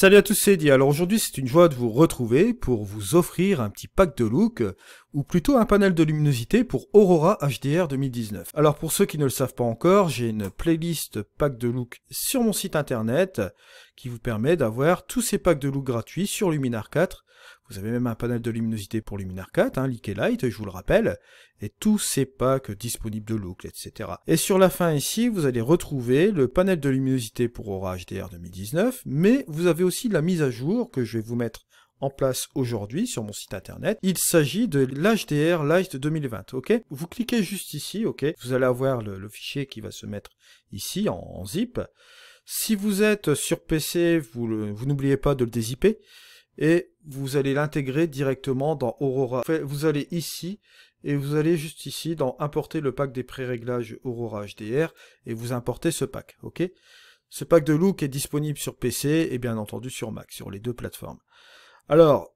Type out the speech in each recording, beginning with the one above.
Salut à tous, c'est Eddie. Alors aujourd'hui, c'est une joie de vous retrouver pour vous offrir un petit pack de look, ou plutôt un panel de luminosité pour Aurora HDR 2019. Alors pour ceux qui ne le savent pas encore, j'ai une playlist pack de look sur mon site internet qui vous permet d'avoir tous ces packs de look gratuits sur Luminar 4. Vous avez même un panel de luminosité pour Luminar 4, Liquid Light, je vous le rappelle, et tous ces packs disponibles de look, etc. Et sur la fin ici, vous allez retrouver le panel de luminosité pour Aurora HDR 2019, mais vous avez aussi la mise à jour que je vais vous mettre en place aujourd'hui sur mon site internet. Il s'agit de l'HDR Light 2020, ok? Vous cliquez juste ici, ok? Vous allez avoir le fichier qui va se mettre ici en zip. Si vous êtes sur PC, vous n'oubliez pas de le dézipper. Et vous allez l'intégrer directement dans Aurora. Vous allez ici, et vous allez juste ici dans importer le pack des pré-réglages Aurora HDR, et vous importez ce pack, ok? Ce pack de look est disponible sur PC, et bien entendu sur Mac, sur les deux plateformes. Alors,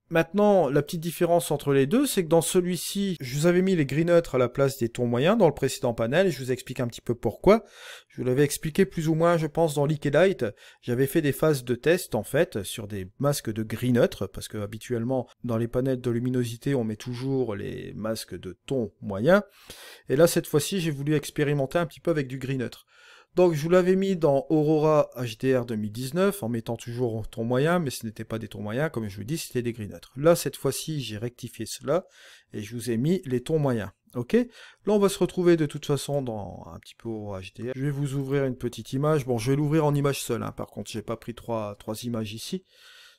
maintenant, la petite différence entre les deux, c'est que dans celui-ci, je vous avais mis les gris neutres à la place des tons moyens dans le précédent panel, et je vous explique un petit peu pourquoi. Je vous l'avais expliqué plus ou moins, je pense, dans Liquid Light. J'avais fait des phases de test, en fait, sur des masques de gris neutre, parce que habituellement, dans les panels de luminosité, on met toujours les masques de ton moyen. Et là, cette fois-ci, j'ai voulu expérimenter un petit peu avec du gris neutre. Donc je vous l'avais mis dans Aurora HDR 2019 en mettant toujours ton moyen, mais ce n'était pas des tons moyens, comme je vous dis, c'était des gris neutres. Là, cette fois-ci, j'ai rectifié cela et je vous ai mis les tons moyens. Ok? Là, on va se retrouver de toute façon dans un petit peu Aurora HDR. Je vais vous ouvrir une petite image. Bon, je vais l'ouvrir en image seule, hein. Par contre, j'ai pas pris trois images ici.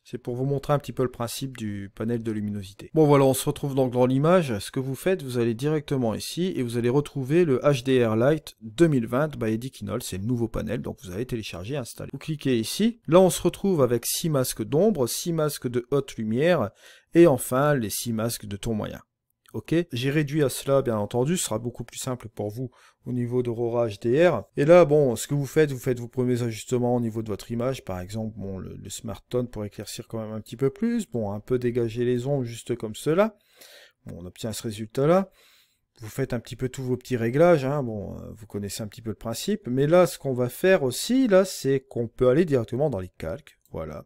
C'est pour vous montrer un petit peu le principe du panel de luminosité. Bon voilà, on se retrouve donc dans l'image. Ce que vous faites, vous allez directement ici et vous allez retrouver le HDR Light 2020 by Eddie Kinol. C'est le nouveau panel, donc vous allez télécharger et installer. Vous cliquez ici. Là, on se retrouve avec 6 masques d'ombre, 6 masques de haute lumière et enfin les 6 masques de ton moyen. Ok, j'ai réduit à cela, bien entendu, ce sera beaucoup plus simple pour vous au niveau d'Aurora HDR. Et là, bon, ce que vous faites vos premiers ajustements au niveau de votre image. Par exemple, bon, le Smart Tone pour éclaircir quand même un petit peu plus. Bon, un peu dégager les ombres juste comme cela. Bon, on obtient ce résultat-là. Vous faites un petit peu tous vos petits réglages, hein. Bon, vous connaissez un petit peu le principe. Mais là, ce qu'on va faire aussi, là, c'est qu'on peut aller directement dans les calques. Voilà.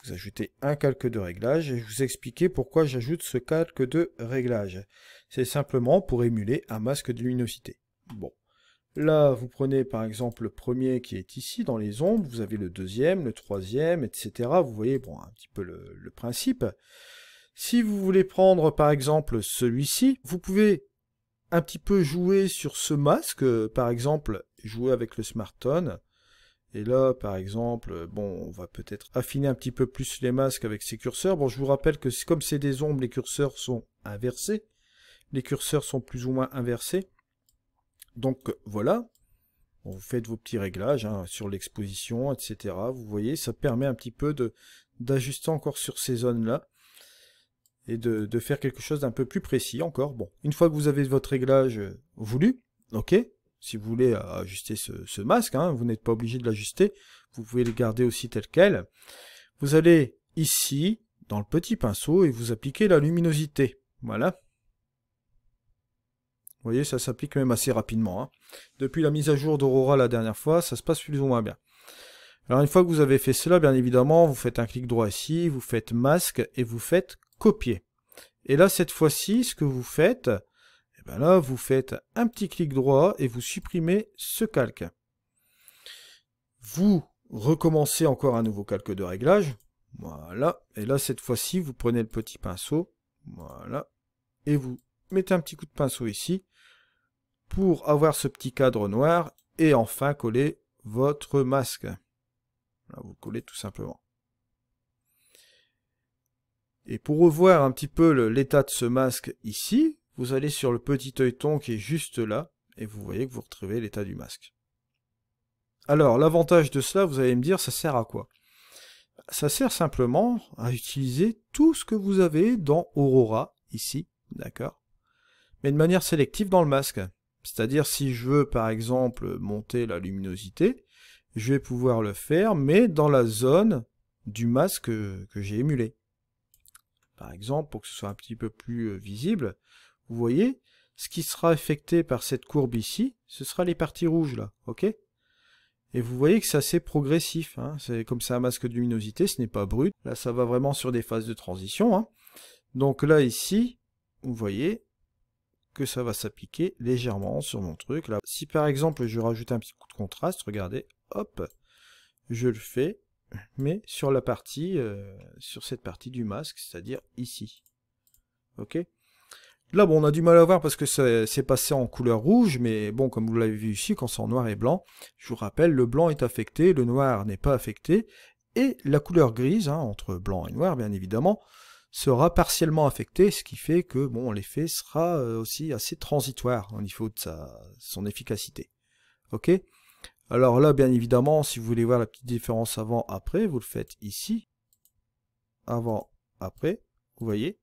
Vous ajoutez un calque de réglage et je vous expliquer pourquoi j'ajoute ce calque de réglage. C'est simplement pour émuler un masque de luminosité. Bon, là vous prenez par exemple le premier qui est ici dans les ombres, vous avez le deuxième, le troisième, etc. Vous voyez bon un petit peu le principe. Si vous voulez prendre par exemple celui-ci, vous pouvez un petit peu jouer sur ce masque, par exemple jouer avec le Smart Tone. Et là, par exemple, bon, on va peut-être affiner un petit peu plus les masques avec ces curseurs. Bon, je vous rappelle que comme c'est des ombres, les curseurs sont inversés. Les curseurs sont plus ou moins inversés. Donc, voilà. Bon, vous faites vos petits réglages hein, sur l'exposition, etc. Vous voyez, ça permet un petit peu d'ajuster encore sur ces zones-là. Et de faire quelque chose d'un peu plus précis encore. Bon, une fois que vous avez votre réglage voulu, ok. Si vous voulez ajuster ce masque, hein, vous n'êtes pas obligé de l'ajuster, vous pouvez le garder aussi tel quel. Vous allez ici, dans le petit pinceau, et vous appliquez la luminosité. Voilà. Vous voyez, ça s'applique même assez rapidement. Hein. Depuis la mise à jour d'Aurora la dernière fois, ça se passe plus ou moins bien. Alors une fois que vous avez fait cela, bien évidemment, vous faites un clic droit ici, vous faites masque, et vous faites copier. Et là, cette fois-ci, ce que vous faites... Ben là, vous faites un petit clic droit et vous supprimez ce calque. Vous recommencez encore un nouveau calque de réglage. Voilà. Et là, cette fois-ci, vous prenez le petit pinceau. Voilà. Et vous mettez un petit coup de pinceau ici pour avoir ce petit cadre noir et enfin coller votre masque. Là, vous collez tout simplement. Et pour revoir un petit peu l'état de ce masque ici, vous allez sur le petit œilleton qui est juste là, et vous voyez que vous retrouvez l'état du masque. Alors, l'avantage de cela, vous allez me dire, ça sert à quoi? Ça sert simplement à utiliser tout ce que vous avez dans Aurora, ici, d'accord? Mais de manière sélective dans le masque. C'est-à-dire, si je veux, par exemple, monter la luminosité, je vais pouvoir le faire, mais dans la zone du masque que j'ai émulé. Par exemple, pour que ce soit un petit peu plus visible, vous voyez, ce qui sera affecté par cette courbe ici, ce sera les parties rouges là, ok? Et vous voyez que c'est assez progressif, hein. C'est comme c'est un masque de luminosité, ce n'est pas brut. Là, ça va vraiment sur des phases de transition, hein. Donc là, ici, vous voyez que ça va s'appliquer légèrement sur mon truc. Là, si par exemple, je rajoute un petit coup de contraste, regardez, hop, je le fais, mais sur la partie, sur cette partie du masque, c'est-à-dire ici. Ok. Là, bon, on a du mal à voir parce que c'est passé en couleur rouge, mais bon, comme vous l'avez vu ici, quand c'est en noir et blanc, je vous rappelle, le blanc est affecté, le noir n'est pas affecté, et la couleur grise, hein, entre blanc et noir, bien évidemment, sera partiellement affectée, ce qui fait que, bon, l'effet sera aussi assez transitoire au niveau de son efficacité. Ok. Alors là, bien évidemment, si vous voulez voir la petite différence avant-après, vous le faites ici. Avant-après, vous voyez.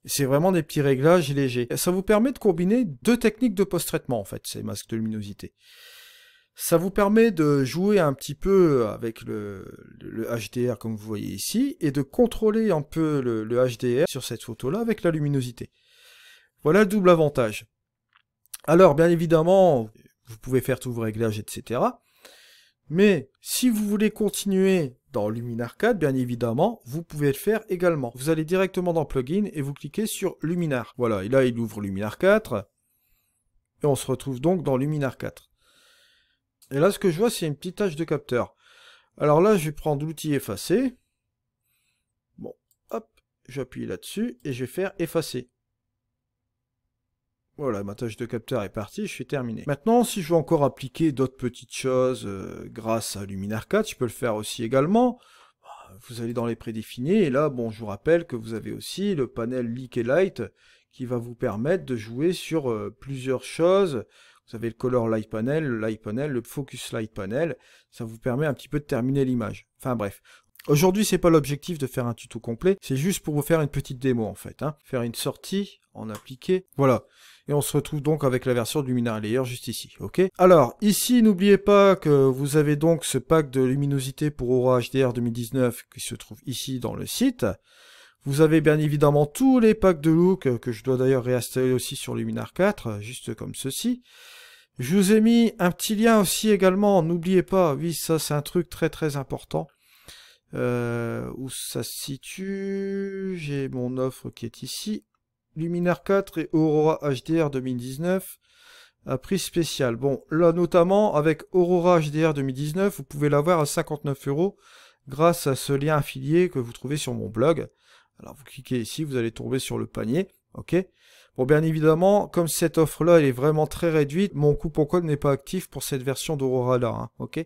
C'est vraiment des petits réglages légers. Ça vous permet de combiner deux techniques de post-traitement, en fait, ces masques de luminosité. Ça vous permet de jouer un petit peu avec le HDR, comme vous voyez ici, et de contrôler un peu le HDR sur cette photo-là avec la luminosité. Voilà le double avantage. Alors, bien évidemment, vous pouvez faire tous vos réglages, etc. Mais si vous voulez continuer dans Luminar 4, bien évidemment, vous pouvez le faire également. Vous allez directement dans Plugin et vous cliquez sur Luminar. Voilà, et là, il ouvre Luminar 4. Et on se retrouve donc dans Luminar 4. Et là, ce que je vois, c'est une petite tâche de capteur. Alors là, je vais prendre l'outil effacer. Bon, hop, j'appuie là-dessus et je vais faire effacer. Voilà, ma tâche de capteur est partie, je suis terminé. Maintenant, si je veux encore appliquer d'autres petites choses grâce à Luminar 4, je peux le faire aussi également. Vous allez dans les prédéfinis, et là, bon, je vous rappelle que vous avez aussi le panel Leak et Light qui va vous permettre de jouer sur plusieurs choses. Vous avez le Color Light Panel, le Light Panel, le Focus Light Panel. Ça vous permet un petit peu de terminer l'image. Enfin bref. Aujourd'hui, c'est pas l'objectif de faire un tuto complet, c'est juste pour vous faire une petite démo en fait. Hein. Faire une sortie, en appliquer, voilà. Et on se retrouve donc avec la version de Luminar Layer juste ici, ok? Alors, ici, n'oubliez pas que vous avez donc ce pack de luminosité pour Aura HDR 2019 qui se trouve ici dans le site. Vous avez bien évidemment tous les packs de look que je dois d'ailleurs réinstaller aussi sur Luminar 4, juste comme ceci. Je vous ai mis un petit lien aussi également, n'oubliez pas, oui, ça c'est un truc très très important. Où ça se situe, j'ai mon offre qui est ici. Luminar 4 et Aurora HDR 2019 à prix spécial. Bon, là notamment avec Aurora HDR 2019, vous pouvez l'avoir à 59 € grâce à ce lien affilié que vous trouvez sur mon blog. Alors vous cliquez ici, vous allez tomber sur le panier, ok. Bon, bien évidemment, comme cette offre-là elle est vraiment très réduite, mon coupon code n'est pas actif pour cette version d'Aurora-là, hein, ok.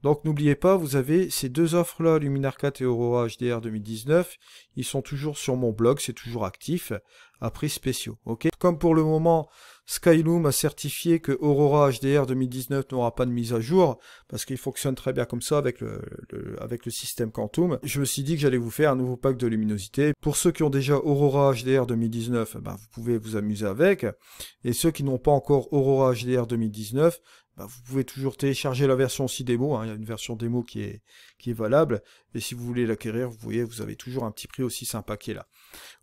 Donc n'oubliez pas, vous avez ces deux offres-là, Luminar 4 et Aurora HDR 2019. Ils sont toujours sur mon blog, c'est toujours actif, à prix spéciaux. Ok. Comme pour le moment, Skyloom a certifié que Aurora HDR 2019 n'aura pas de mise à jour, parce qu'il fonctionne très bien comme ça avec le système Quantum. Je me suis dit que j'allais vous faire un nouveau pack de luminosité. Pour ceux qui ont déjà Aurora HDR 2019, ben, vous pouvez vous amuser avec. Et ceux qui n'ont pas encore Aurora HDR 2019, bah, vous pouvez toujours télécharger la version aussi démo, hein. Il y a une version démo qui est valable, et si vous voulez l'acquérir, vous voyez, vous avez toujours un petit prix aussi sympa qui est là.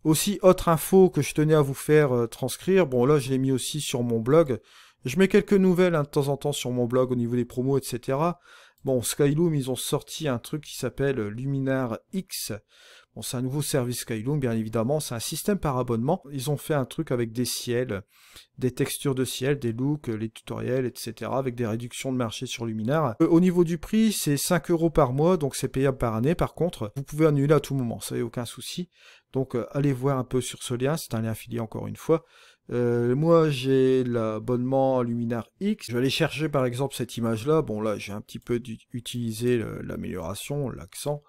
Aussi, autre info que je tenais à vous faire transcrire, bon là je l'ai mis aussi sur mon blog, je mets quelques nouvelles hein, de temps en temps sur mon blog au niveau des promos, etc. Bon, Skyloom, ils ont sorti un truc qui s'appelle Luminar X. Bon, c'est un nouveau service Skyloom, bien évidemment, c'est un système par abonnement. Ils ont fait un truc avec des ciels, des textures de ciel, des looks, les tutoriels, etc. avec des réductions de marché sur Luminar. Au niveau du prix, c'est 5 € par mois, donc c'est payable par année. Par contre, vous pouvez annuler à tout moment, ça n'y a aucun souci. Donc allez voir un peu sur ce lien, c'est un lien affilié encore une fois. Moi j'ai l'abonnement Luminar X. Je vais aller chercher par exemple cette image là. Bon là j'ai un petit peu utilisé l'amélioration, l'accent.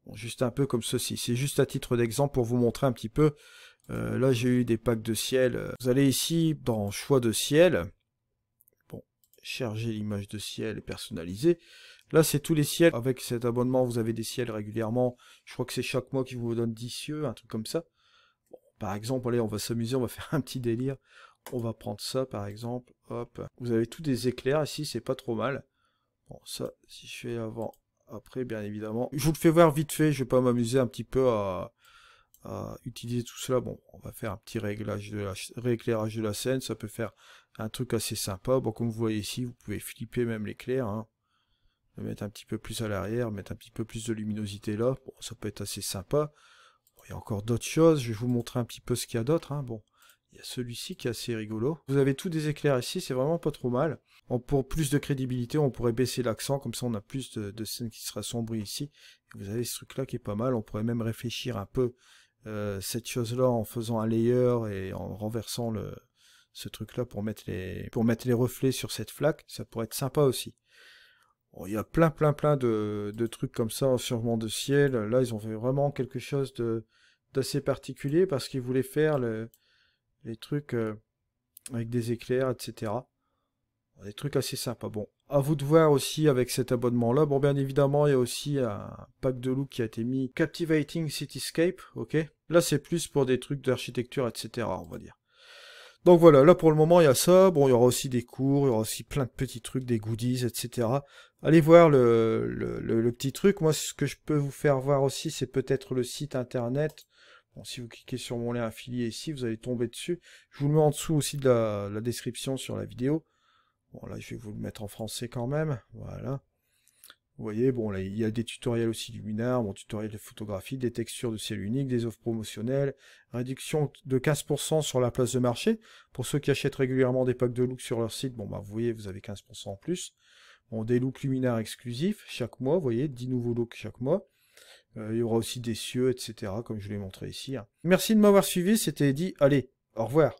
Bon, juste un peu comme ceci. C'est juste à titre d'exemple pour vous montrer un petit peu. Là j'ai eu des packs de ciel. Vous allez ici dans choix de ciel. Bon, charger l'image de ciel et personnaliser. Là c'est tous les ciels. Avec cet abonnement vous avez des ciels régulièrement. Je crois que c'est chaque mois qui vous donne 10 cieux, un truc comme ça. Par exemple, allez, on va s'amuser, on va faire un petit délire. On va prendre ça, par exemple. Hop. Vous avez tous des éclairs ici, c'est pas trop mal. Bon, ça, si je fais avant, après, bien évidemment. Je vous le fais voir vite fait, je vais pas m'amuser un petit peu à à utiliser tout cela. Bon, on va faire un petit rééclairage de la scène, ça peut faire un truc assez sympa. Bon, comme vous voyez ici, vous pouvez flipper même l'éclair, hein. Le mettre un petit peu plus à l'arrière, mettre un petit peu plus de luminosité là. Bon, ça peut être assez sympa. Bon, il y a encore d'autres choses, je vais vous montrer un petit peu ce qu'il y a d'autre, hein. Bon, il y a celui-ci qui est assez rigolo. Vous avez tous des éclairs ici, c'est vraiment pas trop mal. Pour plus de crédibilité, on pourrait baisser l'accent, comme ça on a plus de scènes qui sera sombre ici. Et vous avez ce truc-là qui est pas mal, on pourrait même réfléchir un peu cette chose-là en faisant un layer et en renversant ce truc-là pour mettre les reflets sur cette flaque, ça pourrait être sympa aussi. Bon, il y a plein de trucs comme ça en survol de ciel. Là, ils ont fait vraiment quelque chose d'assez particulier parce qu'ils voulaient faire les trucs avec des éclairs, etc. Des trucs assez sympas. Bon, à vous de voir aussi avec cet abonnement-là. Bon, bien évidemment, il y a aussi un pack de look qui a été mis. Captivating Cityscape, ok. Là, c'est plus pour des trucs d'architecture, etc., on va dire. Donc voilà, là pour le moment il y a ça, bon il y aura aussi des cours, il y aura aussi plein de petits trucs, des goodies, etc. Allez voir le petit truc, moi ce que je peux vous faire voir aussi c'est peut-être le site internet. Bon, si vous cliquez sur mon lien affilié ici, vous allez tomber dessus. Je vous le mets en dessous aussi de la description sur la vidéo. Bon là je vais vous le mettre en français quand même, voilà. Vous voyez, bon là il y a des tutoriels aussi luminaires, bon tutoriel de photographie, des textures de ciel unique, des offres promotionnelles, réduction de 15% sur la place de marché. Pour ceux qui achètent régulièrement des packs de looks sur leur site, bon bah vous voyez, vous avez 15% en plus. Bon, des looks luminaires exclusifs chaque mois, vous voyez, 10 nouveaux looks chaque mois. Il y aura aussi des cieux, etc. comme je vous l'ai montré ici, hein. Merci de m'avoir suivi, c'était Eddy, allez, au revoir.